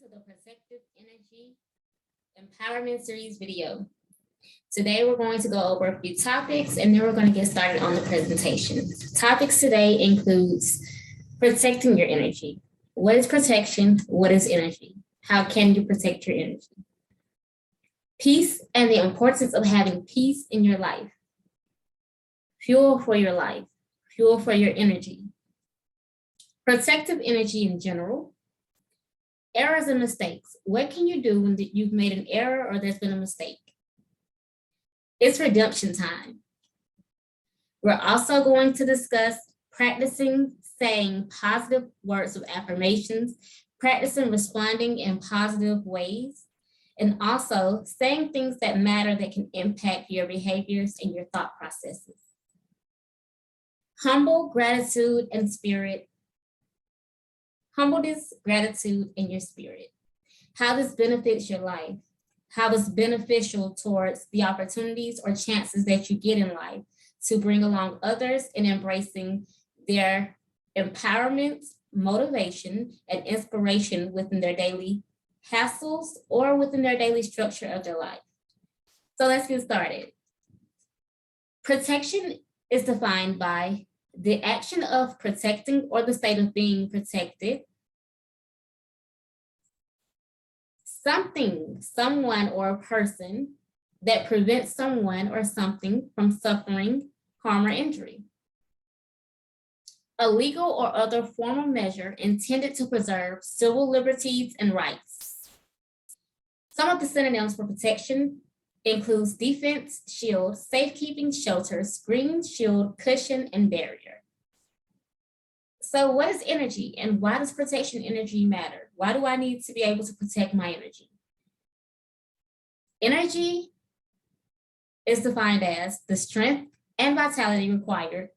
to the Protective Energy Empowerment Series video. Today we're going to go over a few topics and then we're going to get started on the presentation. Topics today includes protecting your energy. What is protection? What is energy? How can you protect your energy? Peace and the importance of having peace in your life. Fuel for your life. Fuel for your energy. Protective energy in general. Errors and mistakes. What can you do when you've made an error or there's been a mistake? It's redemption time. We're also going to discuss practicing saying positive words of affirmations, practicing responding in positive ways, and also saying things that matter that can impact your behaviors and your thought processes. Humble, gratitude, and spirit. Humbleness, gratitude, and your spirit. How this benefits your life. How it's beneficial towards the opportunities or chances that you get in life to bring along others in embracing their empowerment, motivation, and inspiration within their daily hassles or within their daily structure of their life. So let's get started. Protection is defined by the action of protecting or the state of being protected. Something, someone, or a person that prevents someone or something from suffering harm or injury. A legal or other formal measure intended to preserve civil liberties and rights. Some of the synonyms for protection includes defense, shield, safekeeping, shelter, screen, shield, cushion, and barrier. So what is energy and why does protection energy matter? Why do I need to be able to protect my energy? Energy is defined as the strength and vitality required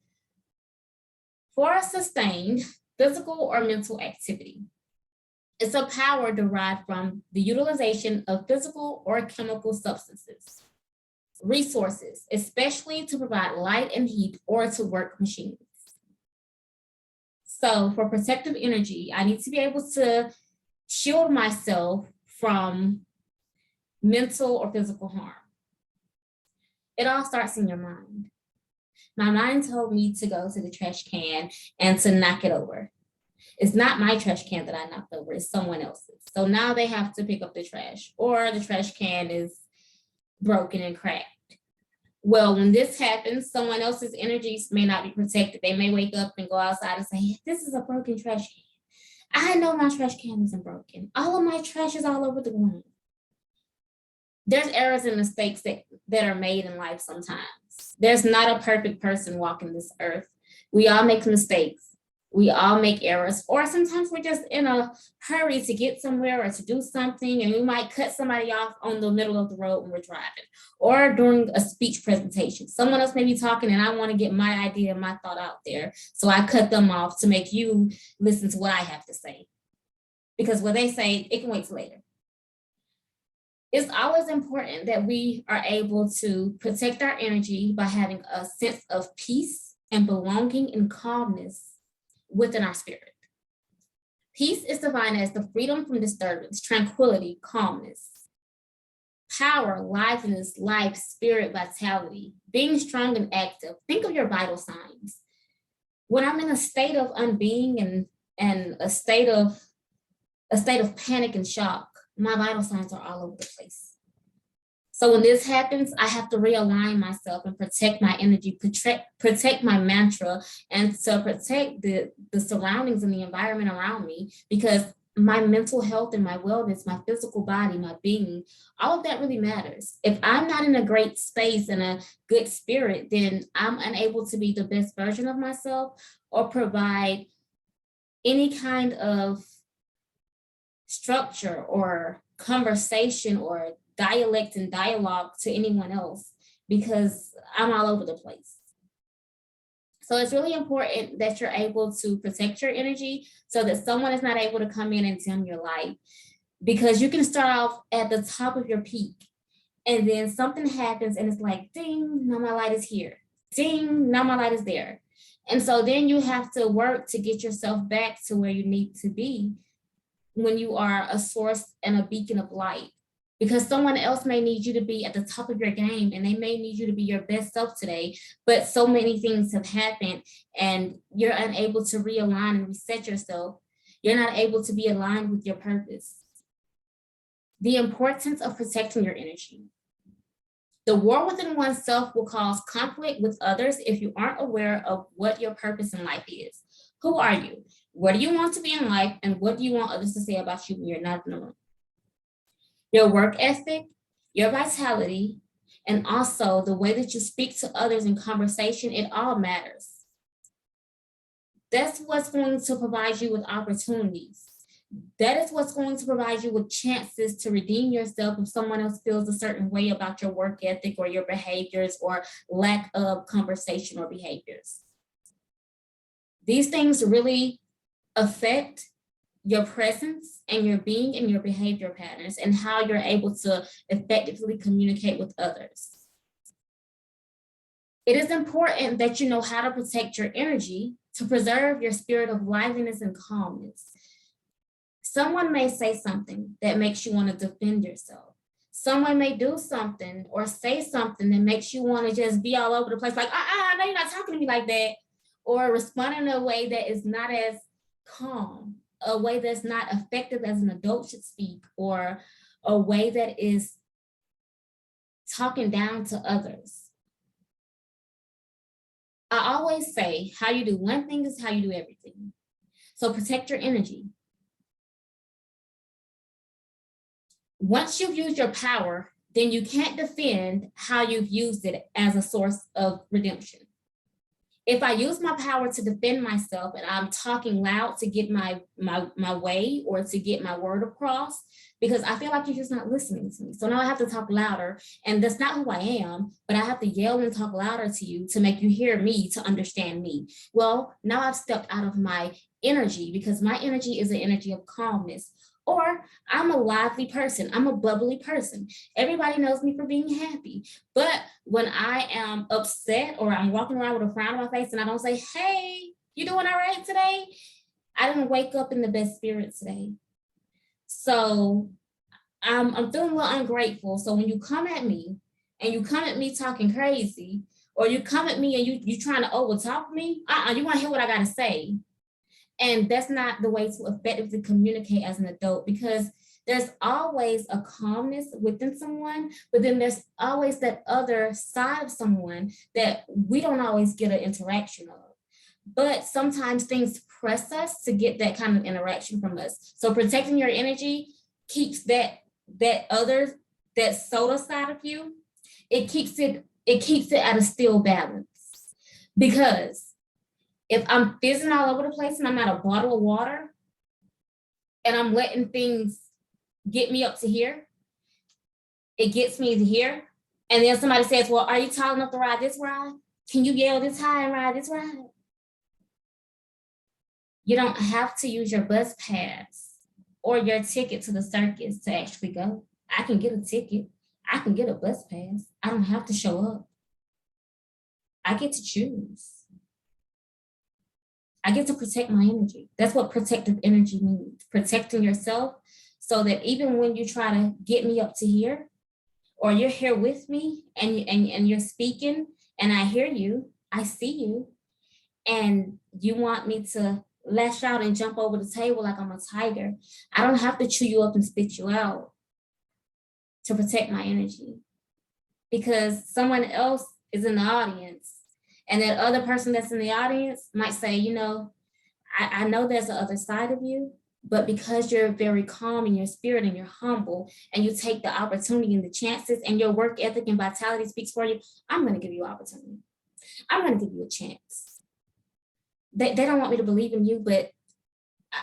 for a sustained physical or mental activity. It's a power derived from the utilization of physical or chemical substances, resources, especially to provide light and heat or to work machines. So for protective energy, I need to be able to shield myself from mental or physical harm. It all starts in your mind. My mind told me to go to the trash can and to knock it over. It's not my trash can that I knocked over, it's someone else's. So now they have to pick up the trash or the trash can is broken and cracked. Well, when this happens, someone else's energies may not be protected. They may wake up and go outside and say, this is a broken trash can. I know my trash can isn't broken. All of my trash is all over the ground. There's errors and mistakes that are made in life sometimes. There's not a perfect person walking this earth. We all make mistakes. We all make errors, or sometimes we're just in a hurry to get somewhere or to do something, and we might cut somebody off on the middle of the road when we're driving, or during a speech presentation. Someone else may be talking and I want to get my idea and my thought out there. So I cut them off to make you listen to what I have to say. Because what they say, it can wait till later. It's always important that we are able to protect our energy by having a sense of peace and belonging and calmness within our spirit. Peace is defined as the freedom from disturbance, tranquility, calmness, power, liveliness, life, spirit, vitality, being strong and active. Think of your vital signs. When I'm in a state of unbeing and a state of panic and shock, my vital signs are all over the place. So when this happens, I have to realign myself and protect my energy, protect my mantra, and to protect the surroundings and the environment around me, because my mental health and my wellness, my physical body, my being, all of that really matters. If I'm not in a great space and a good spirit, then I'm unable to be the best version of myself or provide any kind of structure or conversation or dialect and dialogue to anyone else, because I'm all over the place. So it's really important that you're able to protect your energy so that someone is not able to come in and dim your light, because you can start off at the top of your peak and then something happens and it's like, ding, now my light is here. Ding, now my light is there. And so then you have to work to get yourself back to where you need to be when you are a source and a beacon of light, because someone else may need you to be at the top of your game and they may need you to be your best self today, but so many things have happened and you're unable to realign and reset yourself. You're not able to be aligned with your purpose. The importance of protecting your energy. The war within oneself will cause conflict with others if you aren't aware of what your purpose in life is. Who are you? What do you want to be in life? And what do you want others to say about you when you're not in the room? Your work ethic, your vitality, and also the way that you speak to others in conversation, it all matters. That's what's going to provide you with opportunities. That is what's going to provide you with chances to redeem yourself if someone else feels a certain way about your work ethic or your behaviors or lack of conversation or behaviors. These things really affect your presence and your being and your behavior patterns and how you're able to effectively communicate with others. It is important that you know how to protect your energy to preserve your spirit of liveliness and calmness. Someone may say something that makes you want to defend yourself. Someone may do something or say something that makes you want to just be all over the place, like, no, you're not talking to me like that, or respond in a way that is not as calm, a way that's not effective as an adult should speak, or a way that is talking down to others. I always say, how you do one thing is how you do everything. So protect your energy. Once you've used your power, then you can't defend how you've used it as a source of redemption. If I use my power to defend myself and I'm talking loud to get my way or to get my word across, because I feel like you're just not listening to me. So now I have to talk louder, and that's not who I am, but I have to yell and talk louder to you to make you hear me, to understand me. Well, now I've stepped out of my energy because my energy is an energy of calmness. Or I'm a lively person. I'm a bubbly person. Everybody knows me for being happy. But when I am upset or I'm walking around with a frown on my face and I don't say, hey, you doing all right today? I didn't wake up in the best spirit today. So I'm feeling a little ungrateful. So when you come at me and you come at me talking crazy, or you come at me and you trying to overtalk me, you want to hear what I got to say. And that's not the way to effectively communicate as an adult, because there's always a calmness within someone, but then there's always that other side of someone that we don't always get an interaction of. But sometimes things press us to get that kind of interaction from us. So protecting your energy keeps that soda side of you, it keeps it at a still balance. Because if I'm fizzing all over the place and I'm not a bottle of water and I'm letting things get me up to here, it gets me to here. And then somebody says, well, are you tall enough to ride this ride? Can you yell this high and ride this ride? You don't have to use your bus pass or your ticket to the circus to actually go. I can get a ticket. I can get a bus pass. I don't have to show up. I get to choose. I get to protect my energy. That's what protective energy means. Protecting yourself so that even when you try to get me up to here, or you're here with me and you're speaking and I hear you, I see you, and you want me to lash out and jump over the table like I'm a tiger, I don't have to chew you up and spit you out to protect my energy, because someone else is in the audience. And that other person that's in the audience might say, you know, I know there's the other side of you, but because you're very calm in your spirit and you're humble and you take the opportunity and the chances and your work ethic and vitality speaks for you, I'm going to give you opportunity. I'm going to give you a chance. They don't want me to believe in you, but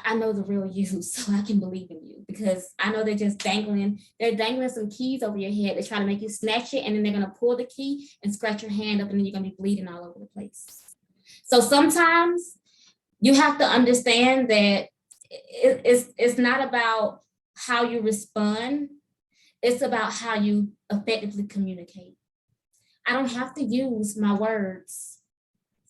I know the real you, so I can believe in you, because I know they're dangling some keys over your head. They're trying to make you snatch it, and then they're going to pull the key and scratch your hand up, and then you're going to be bleeding all over the place. So sometimes you have to understand that it's not about how you respond. It's about how you effectively communicate. I don't have to use my words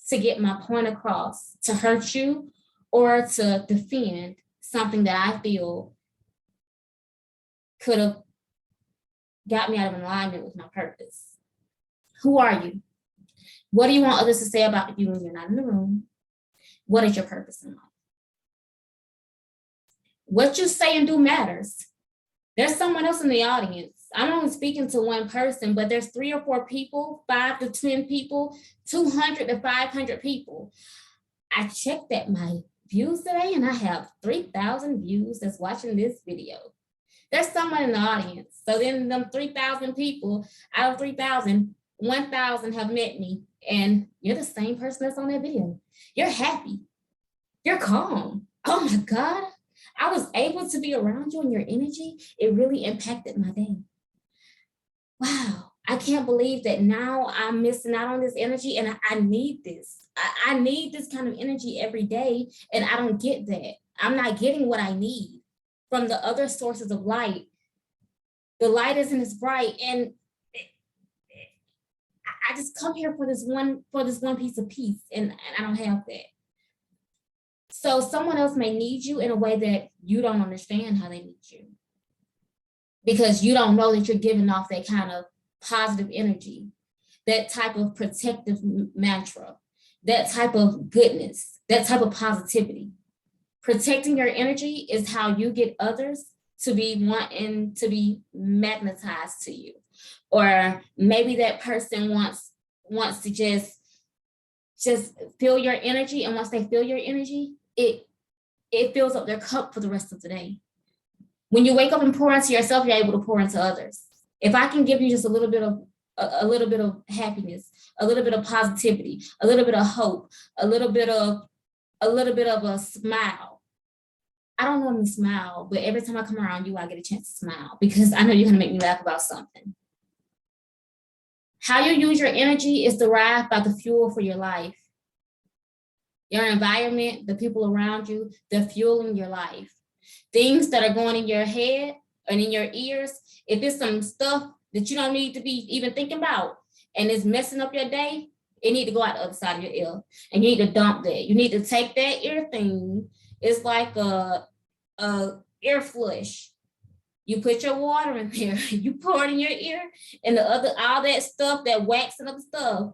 to get my point across, to hurt you, or to defend something that I feel could have got me out of alignment with my purpose. Who are you? What do you want others to say about you when you're not in the room? What is your purpose in life? What you say and do matters. There's someone else in the audience. I'm only speaking to one person, but there's 3 or 4 people, 5 to 10 people, 200 to 500 people. I checked at my views today and I have 3,000 views that's watching this video. There's someone in the audience. So then them 3,000 people, out of 3,000, 1,000 have met me, and you're the same person that's on that video. You're happy. You're calm. Oh my God. I was able to be around you and your energy. It really impacted my day. Wow. I can't believe that now I'm missing out on this energy, and I need this. I need this kind of energy every day, and I don't get that. I'm not getting what I need from the other sources of light. The light isn't as bright, and I just come here for this one piece of peace, and I don't have that. So someone else may need you in a way that you don't understand how they need you, because you don't know that you're giving off that kind of positive energy, that type of protective mantra, that type of goodness, that type of positivity. Protecting your energy is how you get others to be wanting to be magnetized to you. Or maybe that person wants to just feel your energy, and once they feel your energy, it fills up their cup for the rest of the day. When you wake up and pour into yourself, you're able to pour into others. If I can give you just a little bit of happiness, a little bit of positivity, a little bit of hope, a little bit of a smile. I don't normally smile, but every time I come around you, I get a chance to smile because I know you're gonna make me laugh about something. How you use your energy is derived by the fuel for your life. Your environment, the people around you, the fuel in your life. Things that are going in your head and in your ears, if it's some stuff that you don't need to be even thinking about and it's messing up your day, it need to go out the other side of your ear. And you need to dump that. You need to take that ear thing. It's like a ear flush. You put your water in there, you pour it in your ear, and all that stuff, that wax and other stuff,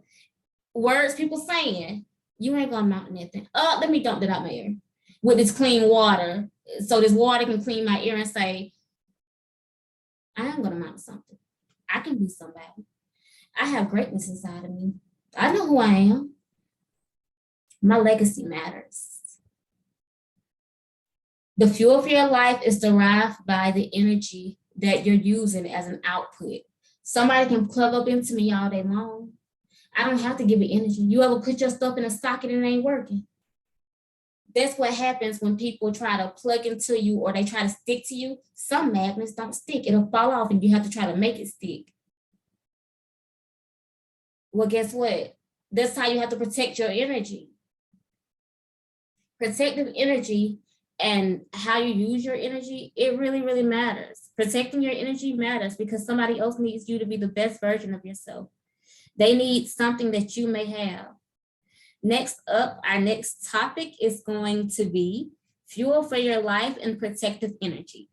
words people saying, you ain't gonna mount nothing. Oh, let me dump that out my ear with this clean water. So this water can clean my ear and say, I am gonna mount something. I can be somebody. I have greatness inside of me. I know who I am. My legacy matters. The fuel for your life is derived by the energy that you're using as an output. Somebody can plug up into me all day long. I don't have to give it energy. You ever put your stuff in a socket and it ain't working? That's what happens when people try to plug into you or they try to stick to you. Some magnets don't stick. It'll fall off and you have to try to make it stick. Well, guess what? That's how you have to protect your energy. Protective energy and how you use your energy, it really, really matters. Protecting your energy matters because somebody else needs you to be the best version of yourself. They need something that you may have. Next up, our next topic is going to be fuel for your life and protective energy.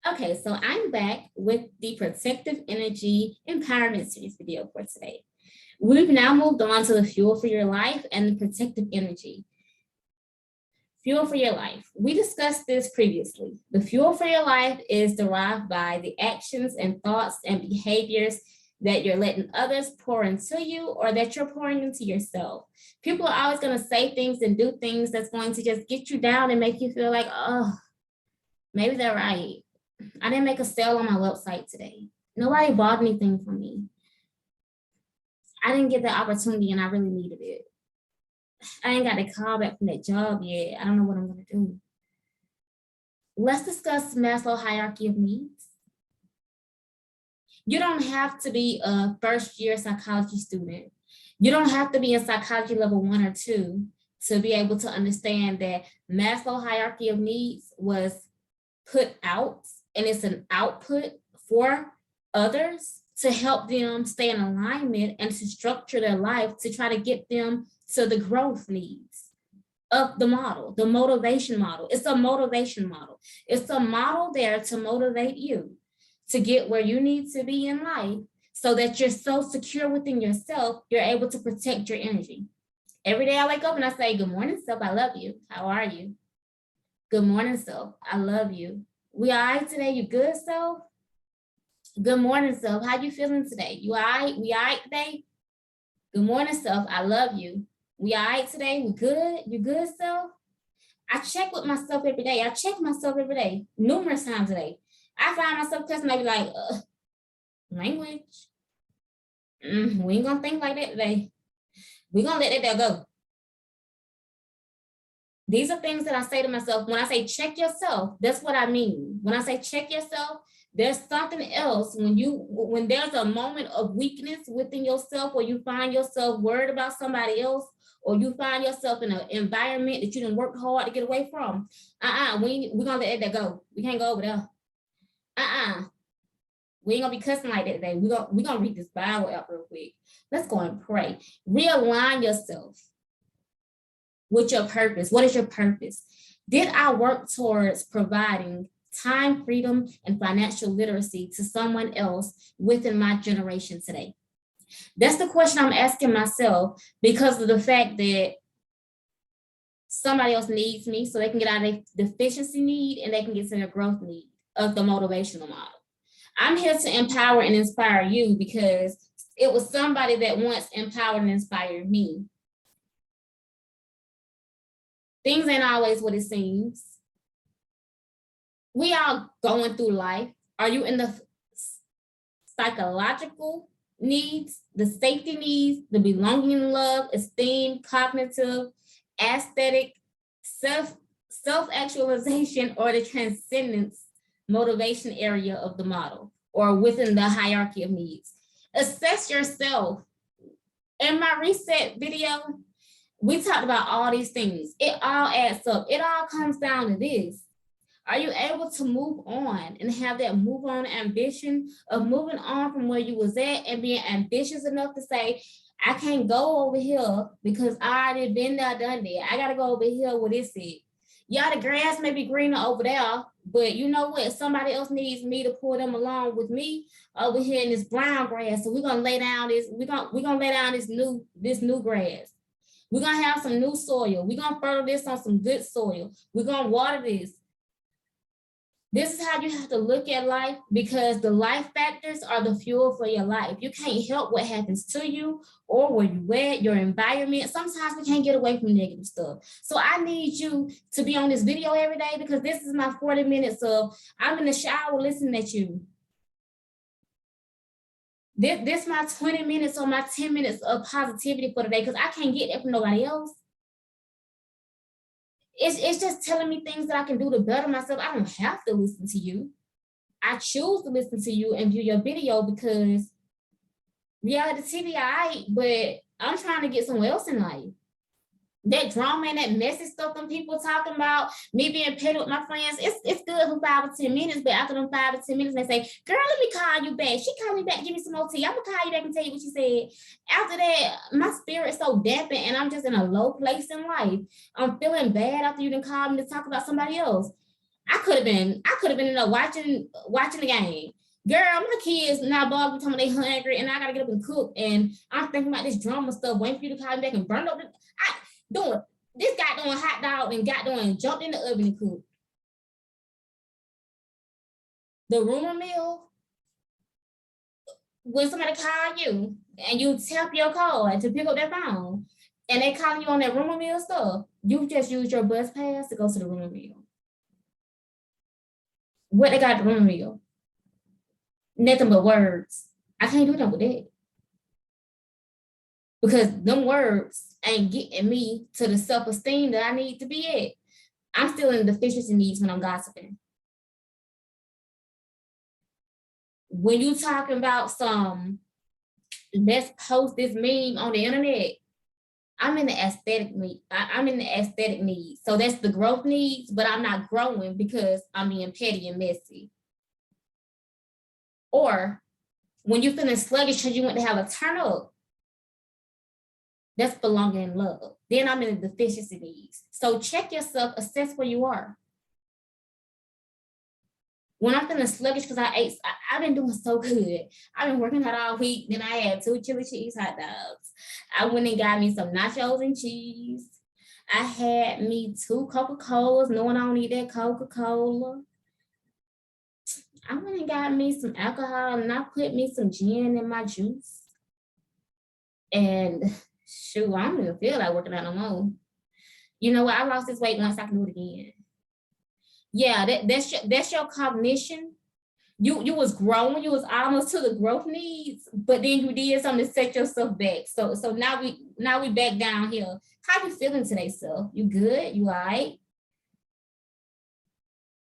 Okay, so I'm back with the protective energy empowerment series video for today. We've now moved on to the fuel for your life and the protective energy. Fuel for your life. We discussed this previously. The fuel for your life is derived by the actions and thoughts and behaviors that you're letting others pour into you or that you're pouring into yourself. People are always going to say things and do things that's going to just get you down and make you feel like, oh, maybe they're right. I didn't make a sale on my website today. Nobody bought anything from me. I didn't get the opportunity and I really needed it. I ain't got a call back from that job yet. I don't know what I'm gonna do. Let's discuss Maslow hierarchy of needs. You don't have to be a first-year psychology student. You don't have to be in psychology level 1 or 2 to be able to understand that Maslow hierarchy of needs was put out and it's an output for others to help them stay in alignment and to structure their life to try to get them to the growth needs. of the model, the motivation model. It's a motivation model. It's a model there to motivate you to get where you need to be in life so that you're so secure within yourself, you're able to protect your energy. Every day I wake up and I say, good morning, self, I love you. How are you? Good morning, self, I love you. We all right today? You good, self? Good morning, self. How you feeling today? You all right? We all right today? Good morning, self. I love you. We all right today? We good? You good, self? I check with myself every day. I check myself every day, numerous times a day. I find myself cussing, I be like, language. We ain't gonna think like that today. We gonna let that go. These are things that I say to myself. When I say check yourself, that's what I mean. When I say check yourself, there's something else. When there's a moment of weakness within yourself, or you find yourself worried about somebody else, or you find yourself in an environment that you didn't work hard to get away from, we're gonna let that go. We can't go over there. We ain't gonna be cussing like that today. We're gonna read this Bible out real quick. Let's go and pray. Realign yourself with your purpose. What is your purpose? Did I work towards providing time, freedom, and financial literacy to someone else within my generation today? That's the question I'm asking myself, because of the fact that somebody else needs me so they can get out of their deficiency need and they can get to their growth need of the motivational model. I'm here to empower and inspire you because it was somebody that once empowered and inspired me. Things ain't always what it seems. We are going through life. Are you in the psychological needs, the safety needs, the belonging, love, esteem, cognitive, aesthetic, self-actualization, or the transcendence motivation area of the model, or within the hierarchy of needs? Assess yourself. In my reset video, we talked about all these things. It all adds up. It all comes down to this. Are you able to move on and have that move on ambition of moving on from where you was at and being ambitious enough to say, I can't go over here because I already been there, done that. I got to go over here where this is. Yeah, the grass may be greener over there, but you know what? Somebody else needs me to pull them along with me over here in this brown grass. So we're gonna lay down this. We're gonna lay down this new grass. We're gonna have some new soil. We're gonna fertile this on some good soil. We're gonna water this. This is how you have to look at life, because the life factors are the fuel for your life. You can't help what happens to you or where you at, your environment. Sometimes we can't get away from negative stuff. So I need you to be on this video every day, because this is my 40 minutes of, I'm in the shower listening at you. This my 20 minutes or my 10 minutes of positivity for the day, because I can't get that from nobody else. It's just telling me things that I can do to better myself. I don't have to listen to you. I choose to listen to you and view your video, because reality TV, but I'm trying to get somewhere else in life. That drama and that messy stuff them people talking about, me being petty with my friends, it's good for 5 or 10 minutes, but after them 5 or 10 minutes, they say, girl, let me call you back. She called me back, give me some more tea. I'm gonna call you back and tell you what she said. After that, my spirit's so dampened and I'm just in a low place in life. I'm feeling bad after you done called me to talk about somebody else. I could have been watching the game. Girl, my kids now bug me telling me they hungry and I gotta get up and cook, and I'm thinking about this drama stuff, waiting for you to call me back and burn up this guy doing hot dog and jumped in the oven and cooked. The rumor mill, when somebody call you and you tap your card to pick up their phone and they calling you on that rumor mill stuff, you just use your bus pass to go to the rumor mill. What they got at the rumor mill? Nothing but words. I can't do nothing with that, because them words ain't getting me to the self-esteem that I need to be at. I'm still in deficiency needs when I'm gossiping. When you talking about let's post this meme on the internet, I'm in the aesthetic need. I'm in the aesthetic needs. So that's the growth needs, but I'm not growing because I'm being petty and messy. Or when you're feeling sluggish because you want to have a turn up, that's belonging in love. Then I'm in the deficiency needs. So check yourself, assess where you are. When I'm feeling sluggish because I've been doing so good. I've been working out all week. Then I had 2 chili cheese hot dogs. I went and got me some nachos and cheese. I had me 2 Coca-Colas, knowing I don't need that Coca-Cola. I went and got me some alcohol and I put me some gin in my juice. And shoot, I don't even feel like working out no more. You know what? I lost this weight once, I can do it again. Yeah, that's your cognition. You was growing, you was almost to the growth needs, but then you did something to set yourself back. So now we back down here. How you feeling today, self? You good? You all right?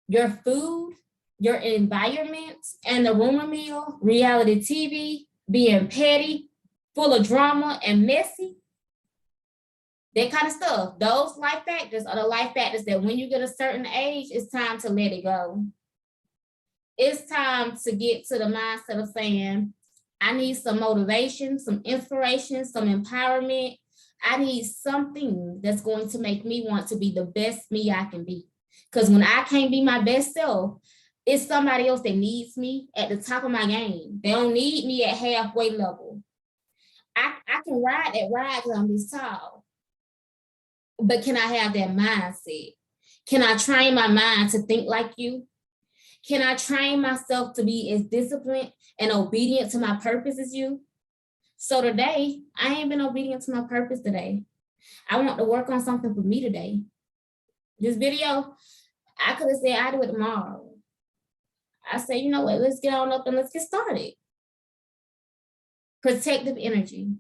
Your food, your environment, and the rumor mill, reality TV, being petty, full of drama and messy, that kind of stuff. Those life factors are the life factors that when you get a certain age, it's time to let it go. It's time to get to the mindset of saying, I need some motivation, some inspiration, some empowerment. I need something that's going to make me want to be the best me I can be. Because when I can't be my best self, it's somebody else that needs me at the top of my game. They don't need me at halfway level. I can ride that ride because I'm this tall. But can I have that mindset? Can I train my mind to think like you? Can I train myself to be as disciplined and obedient to my purpose as you? So today, I ain't been obedient to my purpose today. I want to work on something for me today. This video, I could have said I'll do it tomorrow. I say, you know what, let's get on up and let's get started. Protective energy.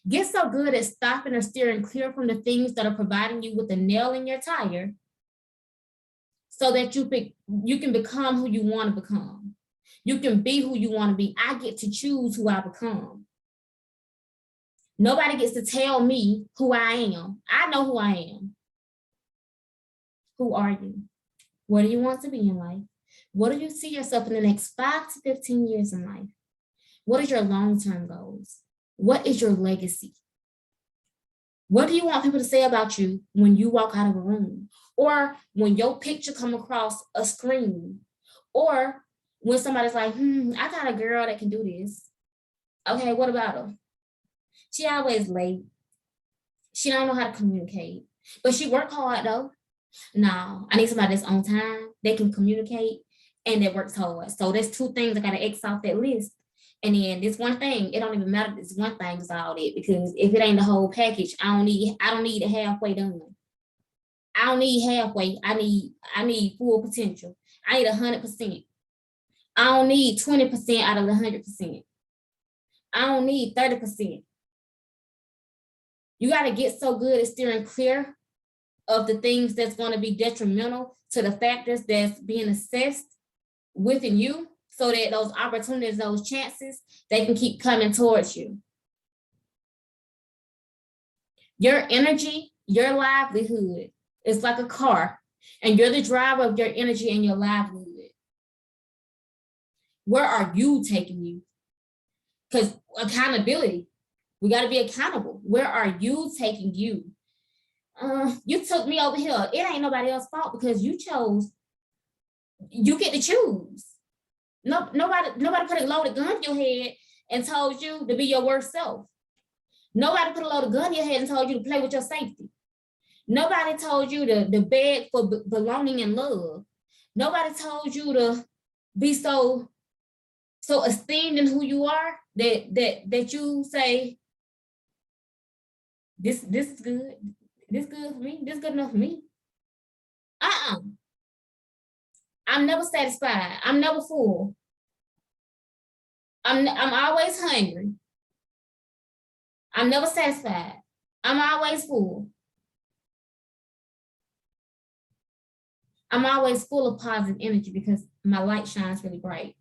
Get so good at stopping or steering clear from the things that are providing you with a nail in your tire so that you can become who you want to become. You can be who you want to be. I get to choose who I become. Nobody gets to tell me who I am. I know who I am. Who are you? What do you want to be in life? What do you see yourself in the next 5 to 15 years in life? What is your long-term goals? What is your legacy? What do you want people to say about you when you walk out of a room? Or when your picture come across a screen? Or when somebody's like, I got a girl that can do this. Okay, what about her? She always late. She don't know how to communicate. But she work hard though. No, I need somebody that's on time, they can communicate, and that works hard. So there's 2 things I gotta X off that list. And then this one thing, it don't even matter. This one thing is all it, because if it ain't the whole package, I don't need it halfway done. I don't need halfway. I need full potential. I need 100%. I don't need 20% out of the 100%. I don't need 30%. You got to get so good at steering clear of the things that's going to be detrimental to the factors that's being assessed within you, so that those opportunities, those chances, they can keep coming towards you. Your energy, your livelihood is like a car, and you're the driver of your energy and your livelihood. Where are you taking you? Because accountability, we got to be accountable. Where are you taking you? You took me over here. It ain't nobody else's fault because you chose. You get to choose. No, nobody put a loaded gun in your head and told you to be your worst self. Nobody put a loaded gun in your head and told you to play with your safety. Nobody told you to beg for belonging and love. Nobody told you to be so esteemed in who you are that you say, this is good. This good for me. This good enough for me. I'm never satisfied. I'm never full. I'm always hungry. I'm never satisfied. I'm always full. I'm always full of positive energy because my light shines really bright.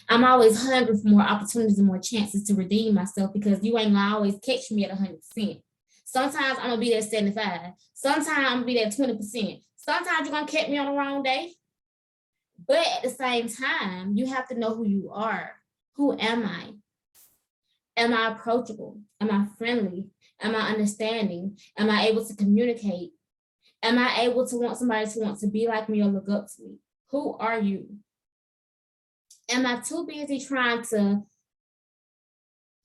I'm always hungry for more opportunities and more chances to redeem myself because you ain't gonna always catch me at 100%. Sometimes I'm gonna be there 75. Sometimes I'm gonna be there 20%. Sometimes you're gonna catch me on the wrong day. But at the same time, you have to know who you are. Who am I? Am I approachable? Am I friendly? Am I understanding? Am I able to communicate? Am I able to want somebody to want to be like me or look up to me? Who are you? Am I too busy trying to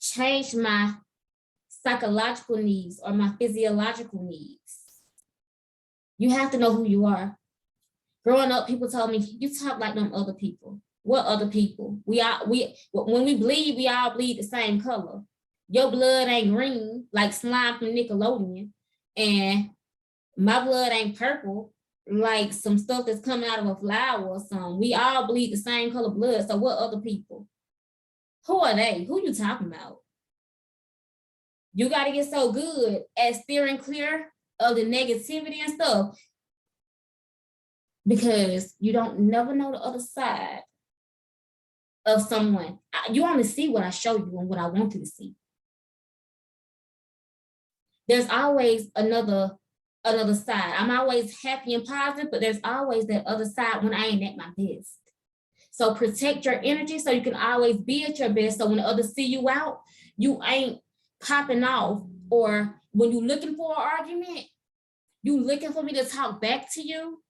change my psychological needs or my physiological needs? You have to know who you are. Growing up, people told me, you talk like them other people. What other people? When we bleed, we all bleed the same color. Your blood ain't green like slime from Nickelodeon, and my blood ain't purple like some stuff that's coming out of a flower or something. We all bleed the same color blood. So what other people? Who are they? Who you talking about? You got to get so good at steering clear of the negativity and stuff, because you don't never know the other side of someone. You only see what I show you and what I want you to see. There's always another side. I'm always happy and positive, but there's always that other side when I ain't at my best. So protect your energy so you can always be at your best. So when others see you out, you ain't popping off. Or when you're looking for an argument, you looking for me to talk back to you.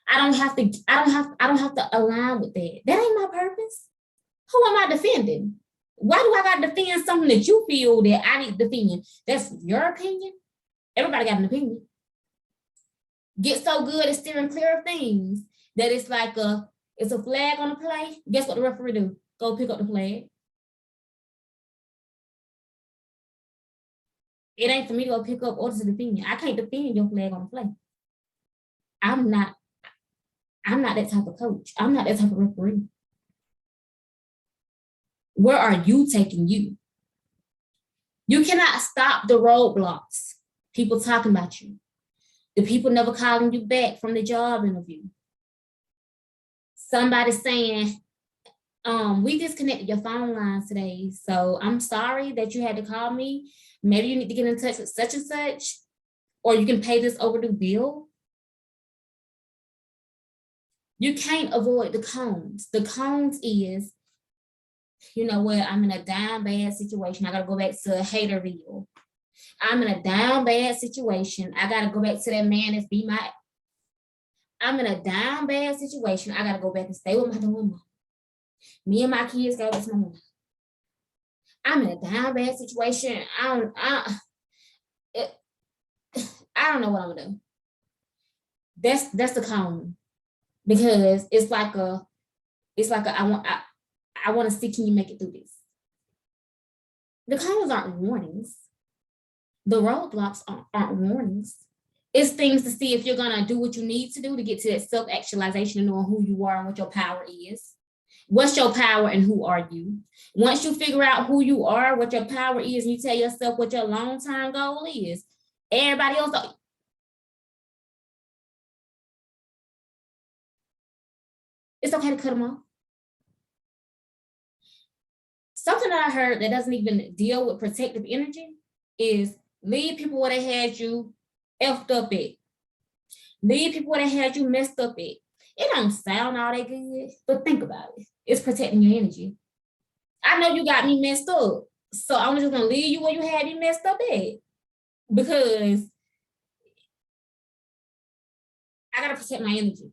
I don't have to align with that. That ain't my purpose. Who am I defending? Why do I got to defend something that you feel that I need to defend? That's your opinion. Everybody got an opinion. Get so good at steering clear of things that it's like it's a flag on the play. Guess what the referee do? Go pick up the flag. It ain't for me to go pick up orders to defend you. I can't defend your flag on the play. I'm not that type of coach. I'm not that type of referee. Where are you taking you? You cannot stop the roadblocks. People talking about you. The people never calling you back from the job interview. Somebody saying, we disconnected your phone lines today, so I'm sorry that you had to call me. Maybe you need to get in touch with such and such, or you can pay this overdue bill. You can't avoid the cones. The cones is, you know what, I'm in a down bad situation. I gotta go back to Haterville. I'm in a down bad situation. I gotta go back to that man that's be my. I'm in a down bad situation. I gotta go back and stay with my mama. Me and my kids go with my mama. I'm in a down bad situation. I don't know what I'm gonna do. That's the cone, because it's like a I want to see, can you make it through this? The cones aren't warnings. The roadblocks aren't warnings. It's things to see if you're gonna do what you need to do to get to that self-actualization and knowing who you are and what your power is. What's your power and who are you? Once you figure out who you are, what your power is, and you tell yourself what your long-term goal is, everybody else, it's okay to cut them off. Something that I heard that doesn't even deal with protective energy is leave people where they had you effed up at. Leave people where they had you messed up at. It don't sound all that good, but think about it. It's protecting your energy. I know you got me messed up, so I'm just gonna leave you where you had me messed up at, because I gotta protect my energy.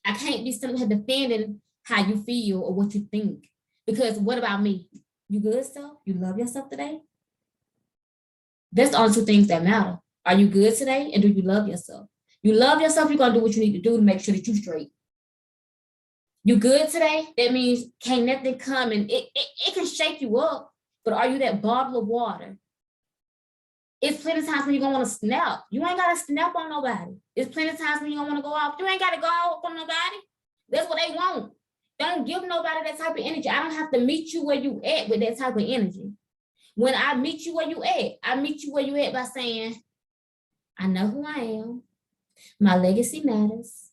I can't be sitting here defending how you feel or what you think, because what about me? You good self? You love yourself today? That's the only two things that matter. Are you good today, and do you love yourself? You love yourself, you're gonna do what you need to do to make sure that you're straight. You good today? That means can't nothing come, and it can shake you up, but are you that bottle of water? It's plenty of times when you're gonna want to snap. You ain't gotta snap on nobody. It's plenty of times when you're gonna want to go off. You ain't gotta go off on nobody. That's what they want. Don't give nobody that type of energy. I don't have to meet you where you at with that type of energy. When I meet you where you at, I meet you where you at by saying, I know who I am. My legacy matters.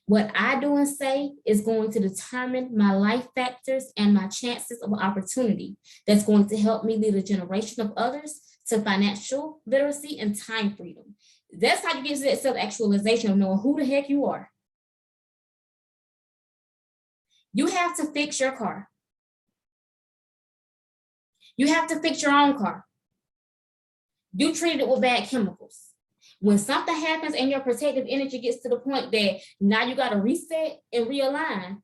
What I do and say is going to determine my life factors and my chances of opportunity. That's going to help me lead a generation of others to financial literacy and time freedom. That's how you get to that self-actualization of knowing who the heck you are. You have to fix your car. You have to fix your own car. You treated it with bad chemicals. When something happens and your protective energy gets to the point that now you got to reset and realign,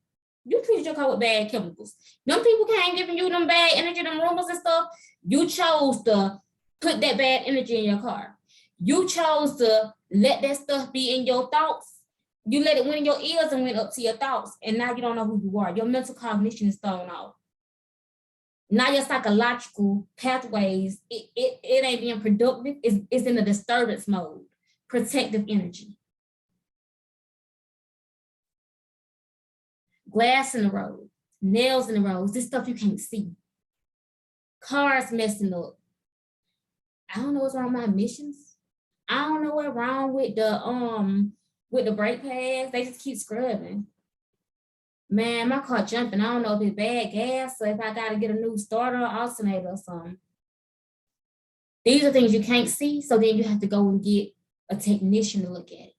you treated your car with bad chemicals. Them people can't give you them bad energy, them rumors and stuff. You chose to put that bad energy in your car. You chose to let that stuff be in your thoughts. You let it went in your ears and went up to your thoughts, and now you don't know who you are. Your mental cognition is thrown off. Now your psychological pathways, it ain't being productive. It's in a disturbance mode. Protective energy. Glass in the road, nails in the roads, this stuff you can't see. Cars messing up. I don't know what's wrong with my emissions. I don't know what's wrong with the brake pads. They just keep scrubbing. Man, my car jumping. I don't know if it's bad gas or if I got to get a new starter or alternator or something. These are things you can't see, so then you have to go and get a technician to look at it.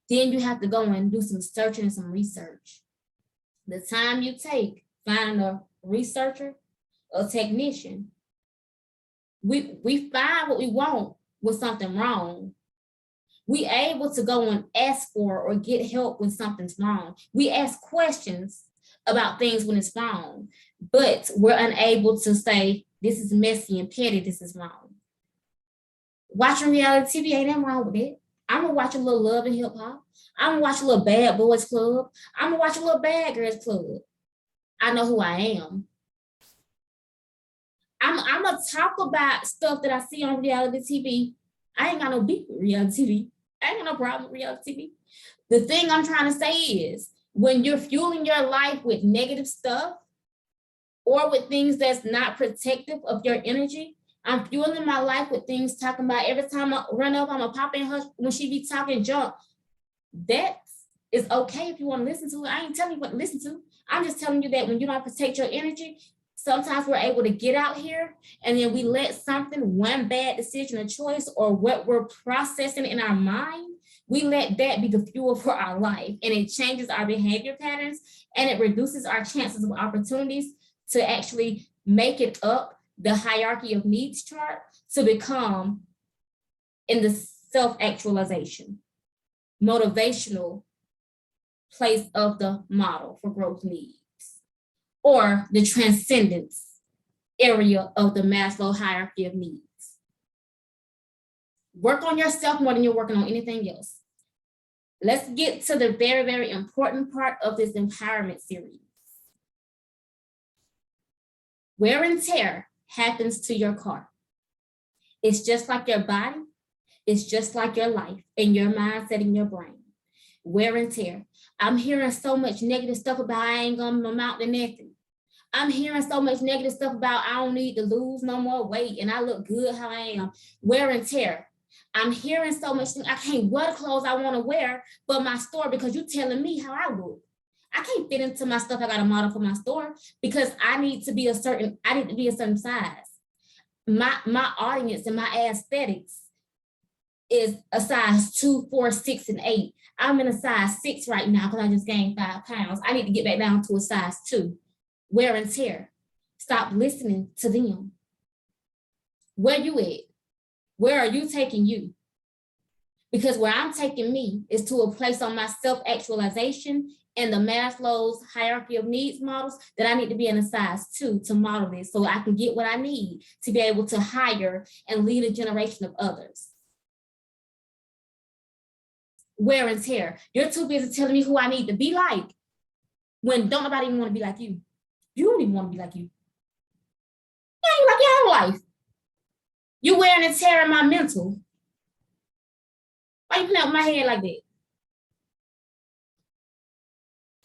Then you have to go and do some searching and some research. The time you take finding a researcher, a technician, we find what we want with something wrong. We able to go and ask for or get help when something's wrong. We ask questions about things when it's wrong, but we're unable to say, this is messy and petty, this is wrong. Watching reality TV ain't nothing wrong with it. I'm gonna watch a little Love and Hip Hop. I'm gonna watch a little Bad Boys Club. I'm gonna watch a little Bad Girls Club. I know who I am. I'm gonna talk about stuff that I see on reality TV. I ain't got no beef with reality TV. I ain't got no problem with reality TV. The thing I'm trying to say is when you're fueling your life with negative stuff or with things that's not protective of your energy, I'm fueling my life with things talking about every time I run up, I'm gonna pop in her when she be talking junk. That is okay if you want to listen to it. I ain't telling you what to listen to. I'm just telling you that when you don't protect your energy, sometimes we're able to get out here and then we let something, one bad decision or choice, or what we're processing in our mind, we let that be the fuel for our life, and it changes our behavior patterns and it reduces our chances of opportunities to actually make it up the hierarchy of needs chart to become in the self-actualization, motivational place of the model for growth needs, or the transcendence area of the Maslow hierarchy of needs. Work on yourself more than you're working on anything else. Let's get to the very, very important part of this empowerment series. Wear and tear happens to your car. It's just like your body. It's just like your life and your mindset and your brain. Wear and tear. I'm hearing so much negative stuff about I ain't gonna amount to nothing. I'm hearing so much negative stuff about I don't need to lose no more weight and I look good how I am. Wear and tear. I'm hearing so much, I can't wear the clothes I want to wear, but my store, because you're telling me how I look. I can't fit into my stuff. I got a model for my store because I need to be a certain size. My audience and my aesthetics is a size 2, 4, 6, and 8. I'm in a size 6 right now because I just gained 5 pounds. I need to get back down to a size 2. Wear and tear. Stop listening to them. Where you at? Where are you taking you? Because where I'm taking me is to a place on my self-actualization and the Maslow's hierarchy of needs models that I need to be in a size 2 to model this so I can get what I need to be able to hire and lead a generation of others. Wear and tear. You're too busy telling me who I need to be like when don't nobody even want to be like you. You don't even want to be like you. You ain't like your own life. You wearing and tearing my mental. Why you putting up my head like that?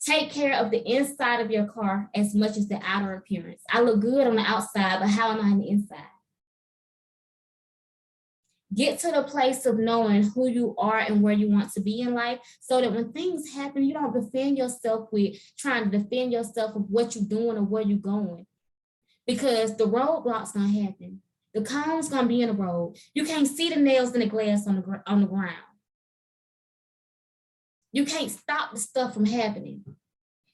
Take care of the inside of your car as much as the outer appearance. I look good on the outside, but how am I on the inside? Get to the place of knowing who you are and where you want to be in life so that when things happen, you don't defend yourself with trying to defend yourself of what you're doing or where you're going. Because the roadblocks gonna happen. The cone's gonna be in the road. You can't see the nails in the glass on the ground. You can't stop the stuff from happening.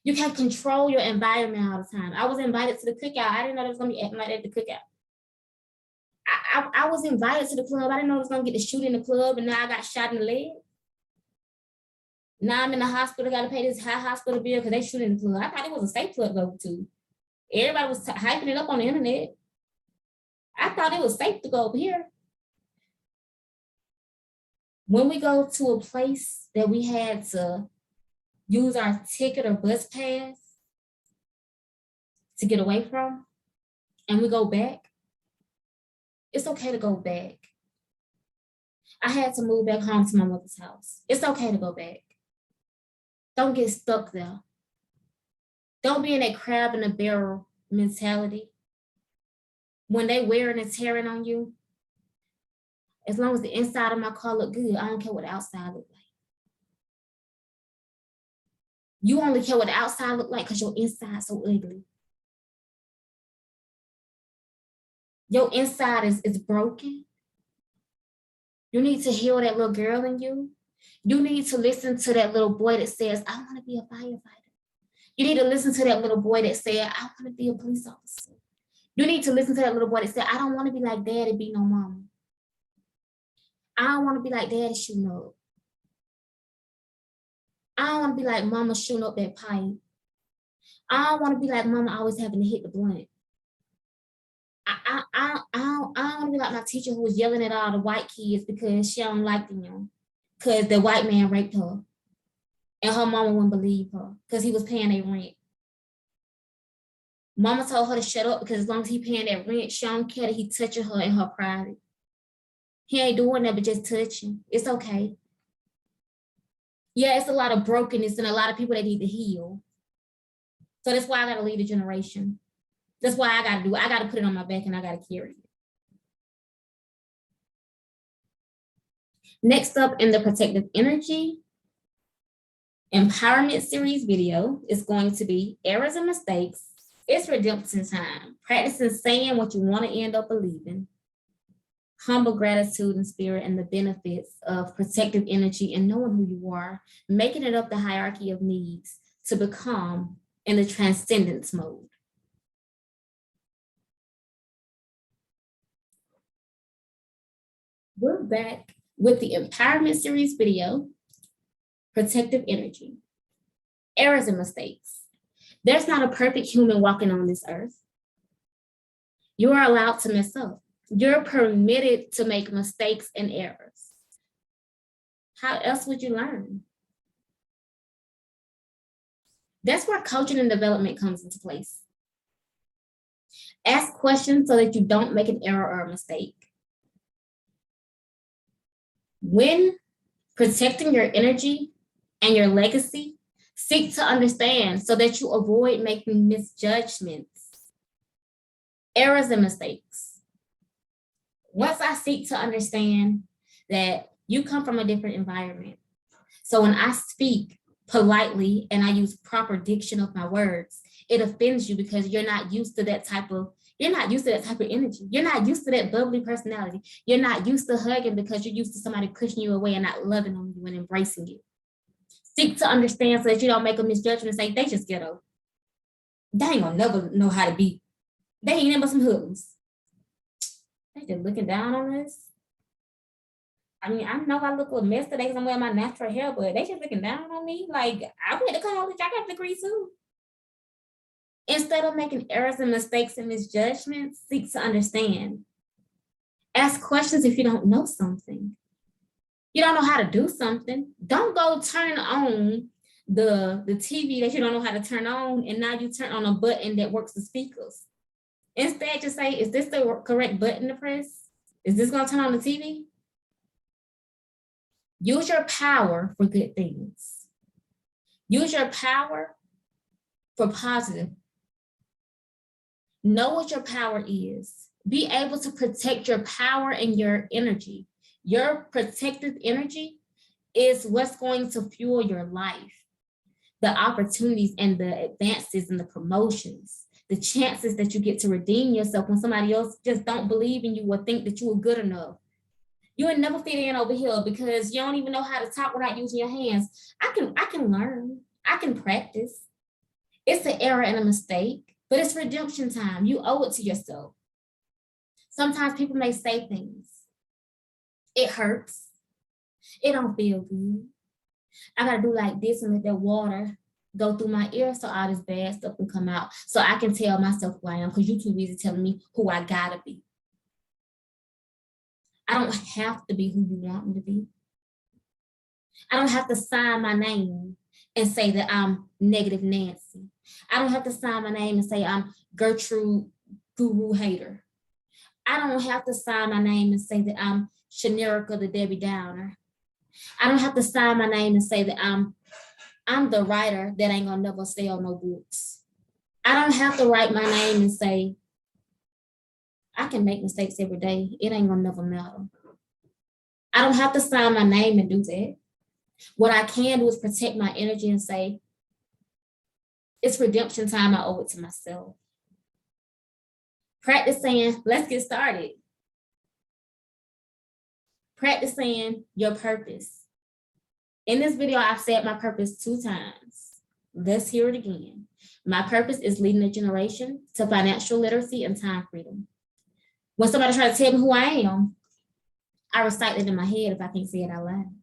You can't control your environment all the time. I was invited to the cookout. I didn't know there was gonna be acting like that at the cookout. I was invited to the club. I didn't know I was gonna get to shoot in the club, and now I got shot in the leg. Now I'm in the hospital, got to pay this high hospital bill because they shoot in the club. I thought it was a safe club to go to. Everybody was hyping it up on the internet. I thought it was safe to go over here. When we go to a place that we had to use our ticket or bus pass to get away from, and we go back, it's okay to go back. I had to move back home to my mother's house. It's okay to go back. Don't get stuck there. Don't be in that crab in a barrel mentality. When they wearing and tearing on you, as long as the inside of my car look good, I don't care what the outside look like. You only care what the outside look like because your inside so ugly. Your inside is broken. You need to heal that little girl in you. You need to listen to that little boy that says, I want to be a firefighter. You need to listen to that little boy that said, I want to be a police officer. You need to listen to that little boy that said, I don't want to be like daddy, be no mama. I don't want to be like daddy shooting up. I don't want to be like mama shooting up that pipe. I don't want to be like mama always having to hit the blunt. I don't want to be like my teacher who was yelling at all the white kids because she don't like them, because the white man raped her and her mama wouldn't believe her because he was paying their rent. Mama told her to shut up because as long as he paying that rent, she don't care that he touching her in her private. He ain't doing that but just touching. It's okay. Yeah, it's a lot of brokenness and a lot of people that need to heal. So that's why I got to lead a generation. That's why I got to do it. I got to put it on my back and I got to carry it. Next up in the Protective Energy Empowerment Series video is going to be Errors and Mistakes. It's redemption time. Practicing saying what you want to end up believing. Humble gratitude and spirit and the benefits of protective energy and knowing who you are, making it up the hierarchy of needs to become in the transcendence mode. We're back with the Empowerment Series video, Protective Energy. Errors and mistakes. There's not a perfect human walking on this earth. You are allowed to mess up. You're permitted to make mistakes and errors. How else would you learn? That's where coaching and development comes into place. Ask questions so that you don't make an error or a mistake. When protecting your energy and your legacy, seek to understand so that you avoid making misjudgments, errors, and mistakes. Once I seek to understand that you come from a different environment, so when I speak politely and I use proper diction of my words, it offends you because you're not used to that type of energy. You're not used to that bubbly personality. You're not used to hugging because you're used to somebody pushing you away and not loving on you and embracing you. Seek to understand so that you don't make a misjudgment and say, they just ghetto. They ain't gonna never know how to be. They ain't never some hoodlums. They just looking down on us. I mean, I know I look a mess today because I'm wearing my natural hair, but they just looking down on me. Like, I went to college, I got a degree too. Instead of making errors and mistakes and misjudgments, seek to understand. Ask questions if you don't know something. You don't know how to do something. Don't go turn on the TV that you don't know how to turn on, and now you turn on a button that works the speakers. Instead, just say, is this the correct button to press? Is this gonna turn on the TV? Use your power for good things. Use your power for positive. Know what your power is. Be able to protect your power and your energy. Your protective energy is what's going to fuel your life. The opportunities and the advances and the promotions, the chances that you get to redeem yourself when somebody else just don't believe in you or think that you are good enough. You will never fit in over here because you don't even know how to talk without using your hands. I can learn. I can practice. It's an error and a mistake, but it's redemption time. You owe it to yourself. Sometimes people may say things. It hurts. It don't feel good. I gotta do like this and let that water go through my ear so all this bad stuff can come out. So I can tell myself who I am, because you're too busy telling me who I gotta be. I don't have to be who you want me to be. I don't have to sign my name and say that I'm negative Nancy. I don't have to sign my name and say I'm Gertrude Guru Hater. I don't have to sign my name and say that I'm Nerikia the Debbie Downer. I don't have to sign my name and say that I'm the writer that ain't gonna never sell no books. I don't have to write my name and say I can make mistakes every day. It ain't gonna never matter. I don't have to sign my name and do that. What I can do is protect my energy and say, it's redemption time. I owe it to myself. Practice saying, let's get started. Practice saying your purpose. In this video, I've said my purpose 2 times. Let's hear it again. My purpose is leading a generation to financial literacy and time freedom. When somebody tries to tell me who I am, I recite it in my head if I can't say it out loud.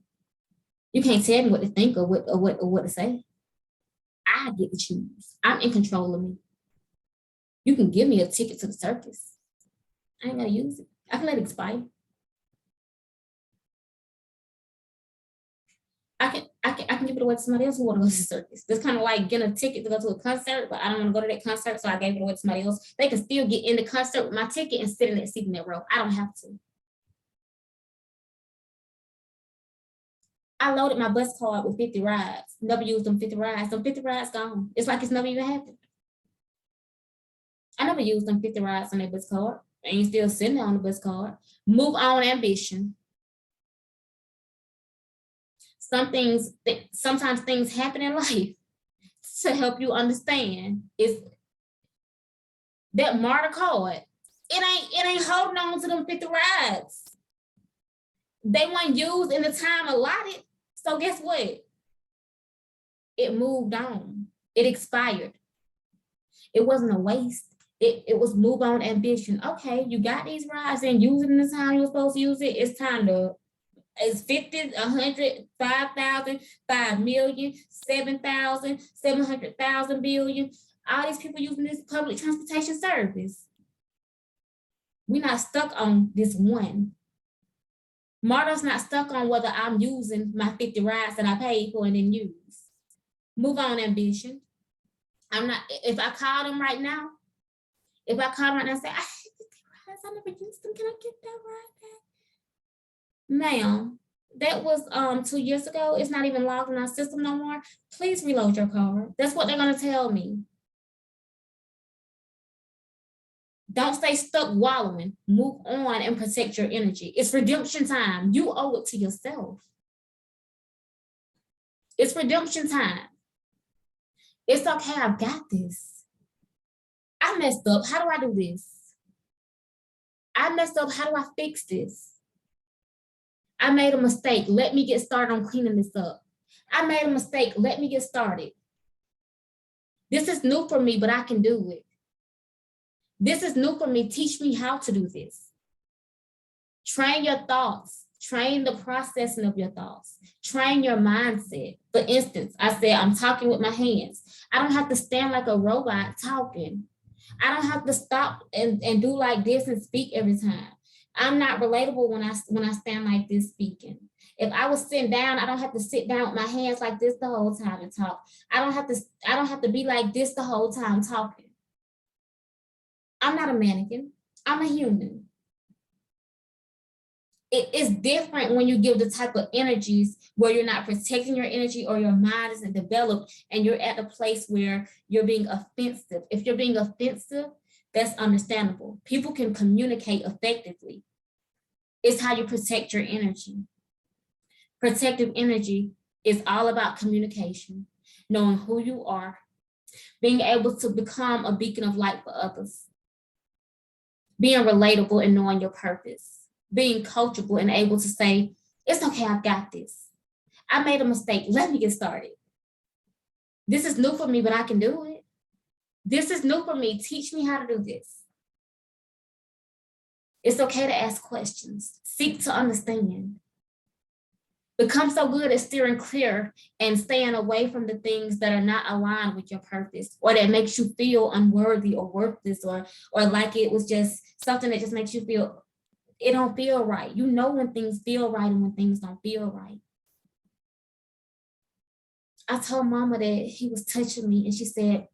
You can't tell me what to think or what to say. I get to choose. I'm in control of me. You can give me a ticket to the circus. I ain't gonna use it. I can let it expire. I can give it away to somebody else who want to go to the circus. That's kind of like getting a ticket to go to a concert, but I don't want to go to that concert, so I gave it away to somebody else. They can still get in the concert with my ticket and sit in that seat in that row. I don't have to. I loaded my bus card with 50 rides. Never used them 50 rides. Them 50 rides gone. It's like it's never even happened. I never used them 50 rides on that bus card. They ain't still sitting there on the bus card. Move on, ambition. Sometimes things happen in life to help you understand is that martyr card. It ain't holding on to them 50 rides. They weren't used in the time allotted. So guess what? It moved on. It expired. It wasn't a waste. It was move on ambition. Okay, you got these rides and use it in the time you're supposed to use it. It's time to, it's 50, 100, 5,000, 5 million, 7,000, 700,000 billion. All these people using this public transportation service. We're not stuck on this one. Marta's not stuck on whether I'm using my 50 rides that I paid for and then use. Move on, ambition. I'm not, if I call them right now, and say, I hate 50 rides, I never used them, can I get that ride back? Ma'am, that was 2 years ago. It's not even logged in our system no more. Please reload your card. That's what they're gonna tell me. Don't stay stuck wallowing. Move on and protect your energy. It's redemption time. You owe it to yourself. It's redemption time. It's okay, I've got this. I messed up, how do I do this? I messed up, how do I fix this? I made a mistake, let me get started on cleaning this up. I made a mistake, let me get started. This is new for me, but I can do it. This is new for me, teach me how to do this. Train your thoughts, train the processing of your thoughts, train your mindset. For instance, I said, I'm talking with my hands. I don't have to stand like a robot talking. I don't have to stop and do like this and speak every time. I'm not relatable when I stand like this speaking. If I was sitting down, I don't have to sit down with my hands like this the whole time and talk. I don't have to be like this the whole time talking. I'm not a mannequin. I'm a human. It is different when you give the type of energies where you're not protecting your energy or your mind isn't developed and you're at a place where you're being offensive. If you're being offensive, that's understandable. People can communicate effectively. It's how you protect your energy. Protective energy is all about communication, knowing who you are, being able to become a beacon of light for others, being relatable and knowing your purpose, being coachable and able to say, it's okay, I've got this. I made a mistake, let me get started. This is new for me, but I can do it. This is new for me, teach me how to do this. It's okay to ask questions. Seek to understand. Become so good at steering clear and staying away from the things that are not aligned with your purpose, or that makes you feel unworthy or worthless, or like it was just something that just makes you feel, it don't feel right. You know when things feel right and when things don't feel right. I told mama that he was touching me, and she said,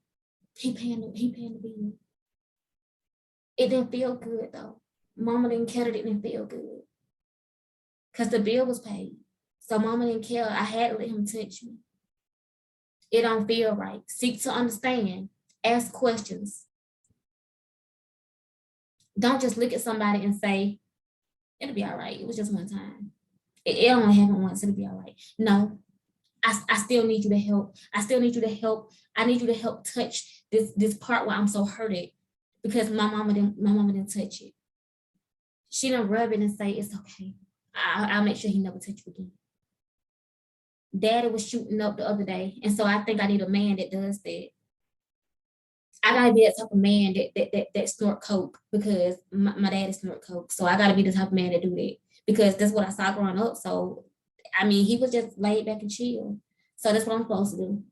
he paying the bill. It didn't feel good though. Mama didn't care that it didn't feel good, because the bill was paid. So mama didn't care. I had to let him touch me. It don't feel right. Seek to understand. Ask questions. Don't just look at somebody and say, it'll be all right. It was just one time. It only happened once. It'll be all right. No, I still need you to help. I still need you to help. I need you to help touch this part where I'm so hurted, because my mama didn't touch it. She didn't rub it and say, it's okay. I'll make sure he never touch you again. Daddy was shooting up the other day, and so I think I need a man that does that. I gotta be that type of man that snort coke, because my daddy snort coke. So I gotta be the type of man that do that, because that's what I saw growing up. So I mean, he was just laid back and chill. So that's what I'm supposed to do.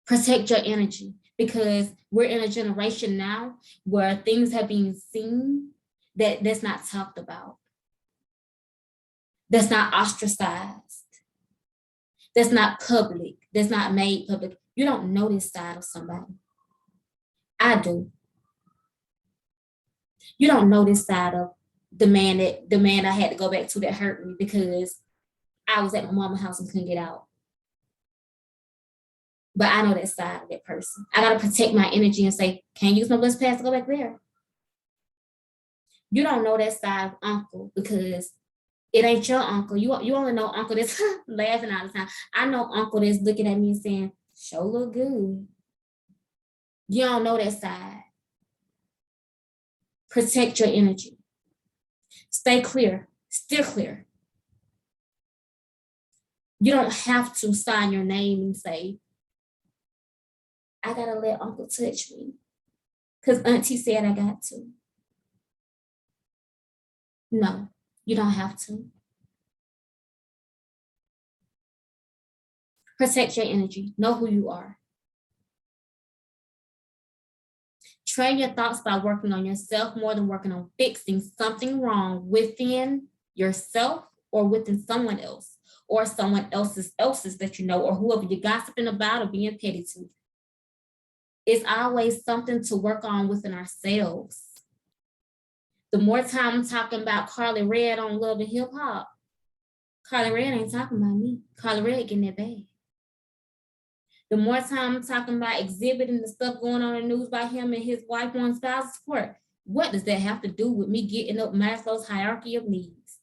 Protect your energy, because we're in a generation now where things have been seen that's not talked about, that's not ostracized, that's not public, that's not made public. You don't know this side of somebody. I do. You don't know this side of the man I had to go back to that hurt me because I was at my mama's house and couldn't get out. But I know that side of that person. I gotta protect my energy and say, can't use my bus pass to go back there. You don't know that side of uncle, because it ain't your uncle. You only know uncle that's laughing all the time. I know uncle that's looking at me and saying, sure look good. You don't know that side. Protect your energy. Stay clear. Steer clear. You don't have to sign your name and say, I gotta let uncle touch me because auntie said I got to. No, you don't have to. Protect your energy. Know who you are. Train your thoughts by working on yourself more than working on fixing something wrong within yourself or within someone else, or someone else's that you know, or whoever you're gossiping about or being petty to. It's always something to work on within ourselves. The more time I'm talking about Carly Red on Love and Hip Hop, Carly Red ain't talking about me. Carly Red getting that bag. The more time I'm talking about exhibiting the stuff going on in the news by him and his wife on spousal support, what does that have to do with me getting up Maslow's hierarchy of needs?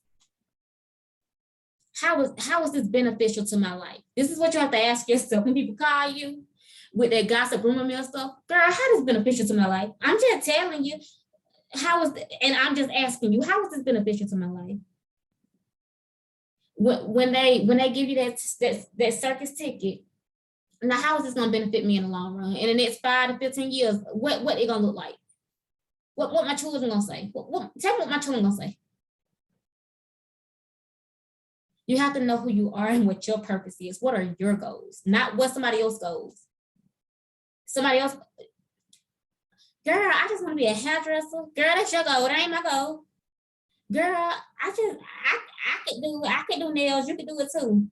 How is this beneficial to my life? This is what you have to ask yourself when people call you with that gossip rumor mill stuff. Girl, how is this beneficial to my life? I'm just telling you, and I'm just asking you, how is this beneficial to my life? When they give you that circus ticket, now how is this going to benefit me in the long run? In the next 5 to 15 years, what it going to look like? What my children going to say? Tell me what my children going to say. You have to know who you are and what your purpose is. What are your goals? Not what somebody else's goals. Somebody else, girl, I just want to be a hairdresser. Girl, that's your goal. That ain't my goal. Girl, I could do nails. You could do it too.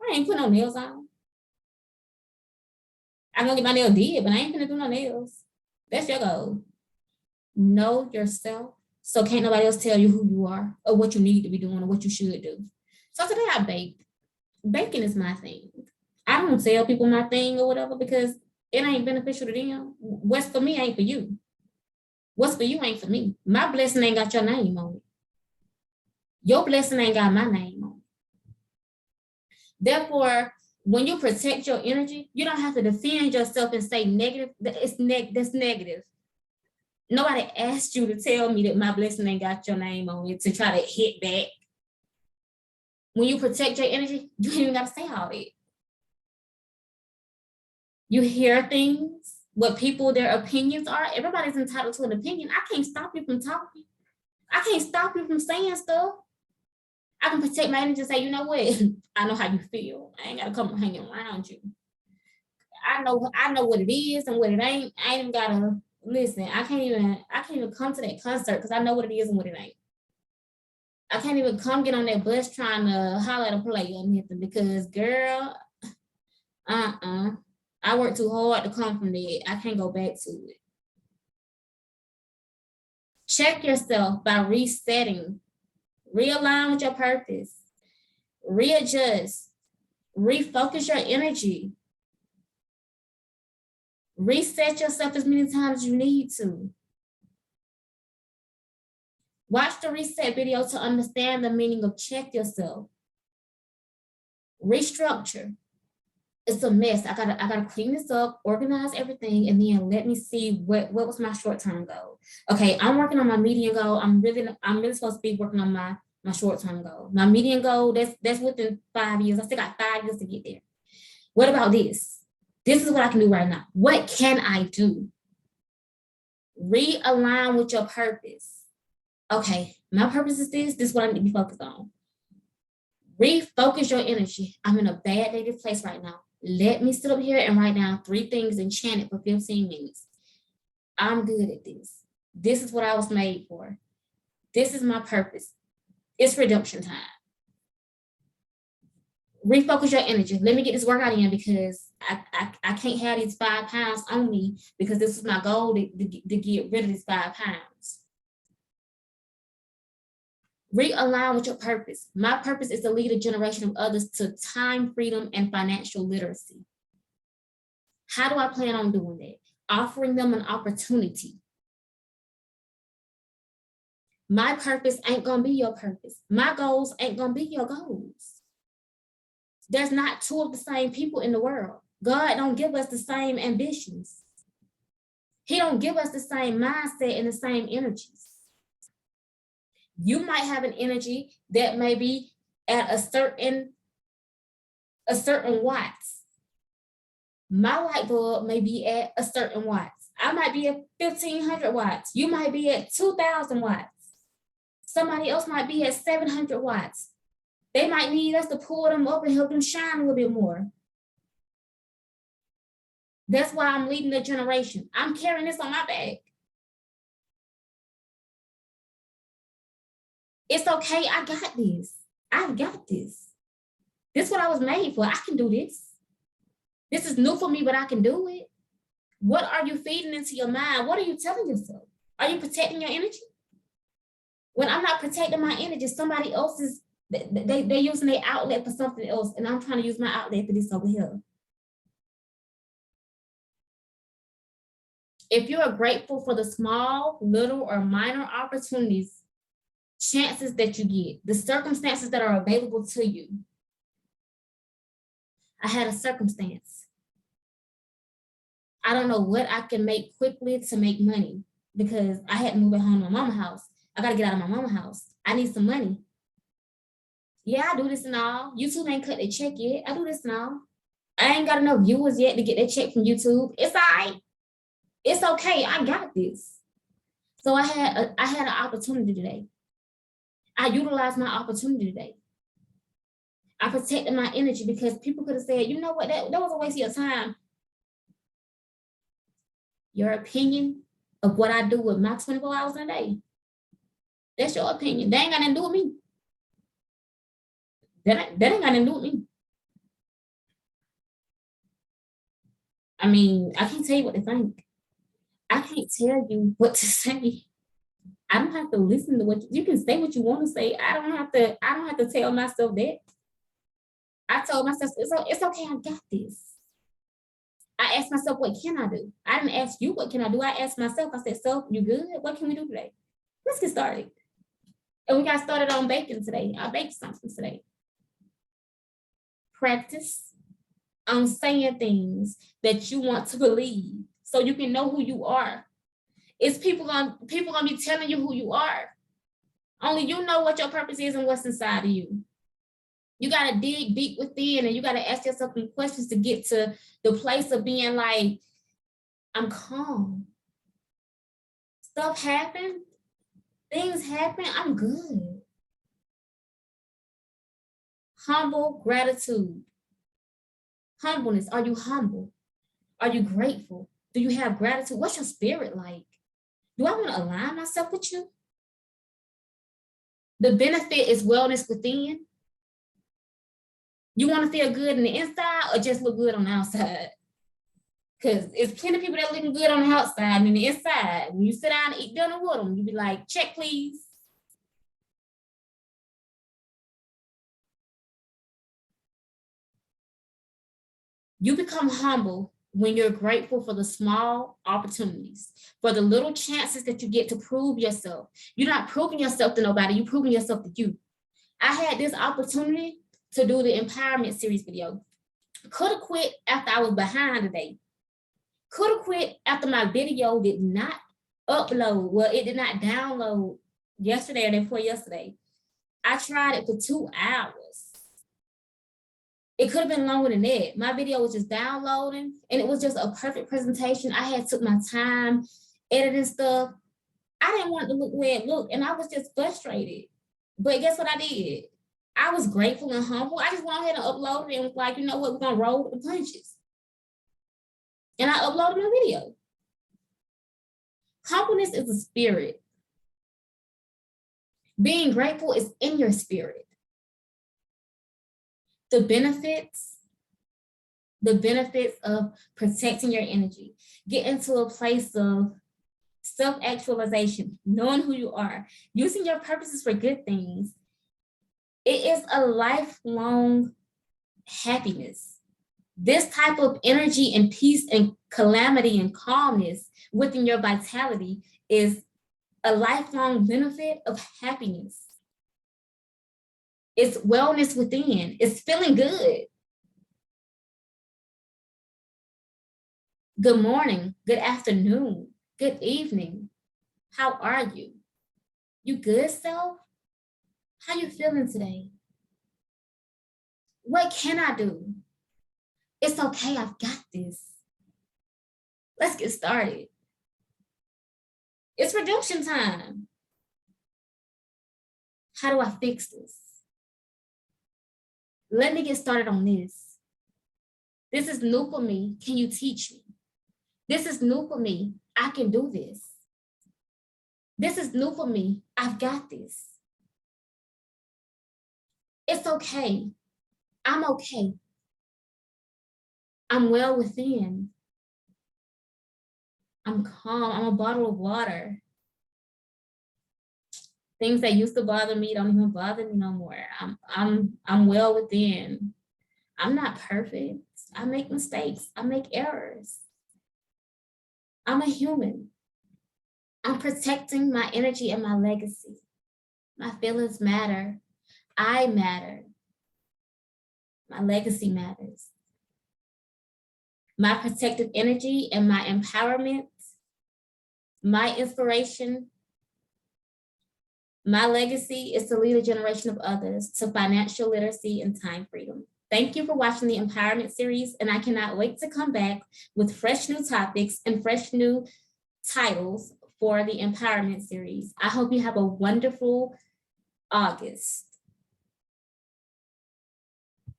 I ain't put no nails on. I'm gonna get my nails did, but I ain't gonna do no nails. That's your goal. Know yourself, so can't nobody else tell you who you are or what you need to be doing or what you should do. So today I baked. Baking is my thing. I don't tell people my thing or whatever because it ain't beneficial to them. What's for me ain't for you. What's for you ain't for me. My blessing ain't got your name on it. Your blessing ain't got my name on it. Therefore, when you protect your energy, you don't have to defend yourself and say negative. That's negative. Nobody asked you to tell me that my blessing ain't got your name on it to try to hit back. When you protect your energy, you ain't even got to say all that. You hear things what people, their opinions are. Everybody's entitled to an opinion. I can't stop you from talking. I can't stop you from saying stuff. I can protect my energy and say, you know what? I know how you feel. I ain't gotta come hanging around you. I know what it is and what it ain't. I ain't even gotta listen. I can't even come to that concert because I know what it is and what it ain't. I can't even come get on that bus trying to holler at a player or anything because girl, I worked too hard to come from there. I can't go back to it. Check yourself by resetting, realign with your purpose, readjust, refocus your energy, reset yourself as many times as you need to. Watch the reset video to understand the meaning of check yourself. Restructure. It's a mess. I gotta clean this up, organize everything, and then let me see what was my short-term goal. Okay, I'm working on my median goal. I'm really supposed to be working on my short-term goal. My median goal, that's within 5 years. I still got 5 years to get there. What about this? This is what I can do right now. What can I do? Realign with your purpose. Okay, my purpose is this. This is what I need to be focused on. Refocus your energy. I'm in a bad negative place right now. Let me sit up here and write down 3 things and chant it for 15 minutes. I'm good at this. This is what I was made for. This is my purpose. It's redemption time. Refocus your energy. Let me get this workout in because I can't have these 5 pounds on me because this is my goal to get rid of these 5 pounds. Realign with your purpose. My purpose is to lead a generation of others to time freedom and financial literacy. How do I plan on doing that? Offering them an opportunity. My purpose ain't gonna be your purpose. My goals ain't gonna be your goals. There's not 2 of the same people in the world. God don't give us the same ambitions. He don't give us the same mindset and the same energies. You might have an energy that may be at a certain watts. My light bulb may be at a certain watts. I might be at 1,500 watts. You might be at 2,000 watts. Somebody else might be at 700 watts. They might need us to pull them up and help them shine a little bit more. That's why I'm leading the generation. I'm carrying this on my back. It's okay. I got this. I've got this. This is what I was made for. I can do this. This is new for me, but I can do it. What are you feeding into your mind? What are you telling yourself? Are you protecting your energy? When I'm not protecting my energy, somebody else's, they're using their outlet for something else, and I'm trying to use my outlet for this over here. If you are grateful for the small, little, or minor opportunities, chances that you get, the circumstances that are available to you. I had a circumstance. I don't know what I can make quickly to make money because I had to move at home to my mama's house. I got to get out of my mama's house. I need some money. Yeah, I do this and all. YouTube ain't cut their check yet. I do this and all. I ain't got enough viewers yet to get that check from YouTube. It's all right. It's okay. I got this. So I had an opportunity today. I utilized my opportunity today. I protected my energy because people could have said, you know what, that was a waste of your time. Your opinion of what I do with my 24 hours a day, that's your opinion. That ain't got nothing to do with me. That ain't got nothing to do with me. I mean, I can't tell you what to think. I can't tell you what to say. I don't have to listen to what you can say what you want to say. I don't have to tell myself that. I told myself, it's okay, I got this. I asked myself, what can I do? I didn't ask you, what can I do? I asked myself, I said, so you good? What can we do today? Let's get started. And we got started on baking today. I baked something today. Practice on saying things that you want to believe so you can know who you are. It's people gonna be telling you who you are. Only you know what your purpose is and what's inside of you. You got to dig deep within and you got to ask yourself some questions to get to the place of being like, I'm calm. Stuff happens, things happen, I'm good. Humble gratitude. Humbleness, are you humble? Are you grateful? Do you have gratitude? What's your spirit like? Do I want to align myself with you? The benefit is wellness within. You want to feel good in the inside or just look good on the outside? Because it's plenty of people that looking good on the outside and in the inside. When you sit down and eat dinner with them, you be like, check, please. You become humble when you're grateful for the small opportunities, for the little chances that you get to prove yourself. You're not proving yourself to nobody, you're proving yourself to you. I had this opportunity to do the empowerment series video. Could have quit after I was behind today. Could have quit after my video did not upload. Well, it did not download yesterday or day before yesterday. I tried it for 2 hours. It could have been longer than that. My video was just downloading and it was just a perfect presentation. I had took my time editing stuff. I didn't want it to look the way it looked and I was just frustrated. But guess what I did? I was grateful and humble. I just went ahead and uploaded it and was like, you know what, we're gonna roll with the punches. And I uploaded my video. Humbleness is a spirit. Being grateful is in your spirit. The benefits of protecting your energy, get into a place of self-actualization, knowing who you are, using your purposes for good things. It is a lifelong happiness. This type of energy and peace and calamity and calmness within your vitality is a lifelong benefit of happiness. It's wellness within. It's feeling good. Good morning, good afternoon, good evening. How are you? You good, self? How you feeling today? What can I do? It's okay, I've got this. Let's get started. It's redemption time. How do I fix this? Let me get started on this. This is new for me. Can you teach me? This is new for me. I can do this. This is new for me. I've got this. It's okay. I'm okay. I'm well within. I'm calm. I'm a bottle of water. Things that used to bother me don't even bother me no more. I'm well within. I'm not perfect. I make mistakes. I make errors. I'm a human. I'm protecting my energy and my legacy. My feelings matter. I matter. My legacy matters. My protective energy and my empowerment, my inspiration, my legacy is to lead a generation of others to financial literacy and time freedom. Thank you for watching the Empowerment series, and I cannot wait to come back with fresh new topics and fresh new titles for the Empowerment series. I hope you have a wonderful August.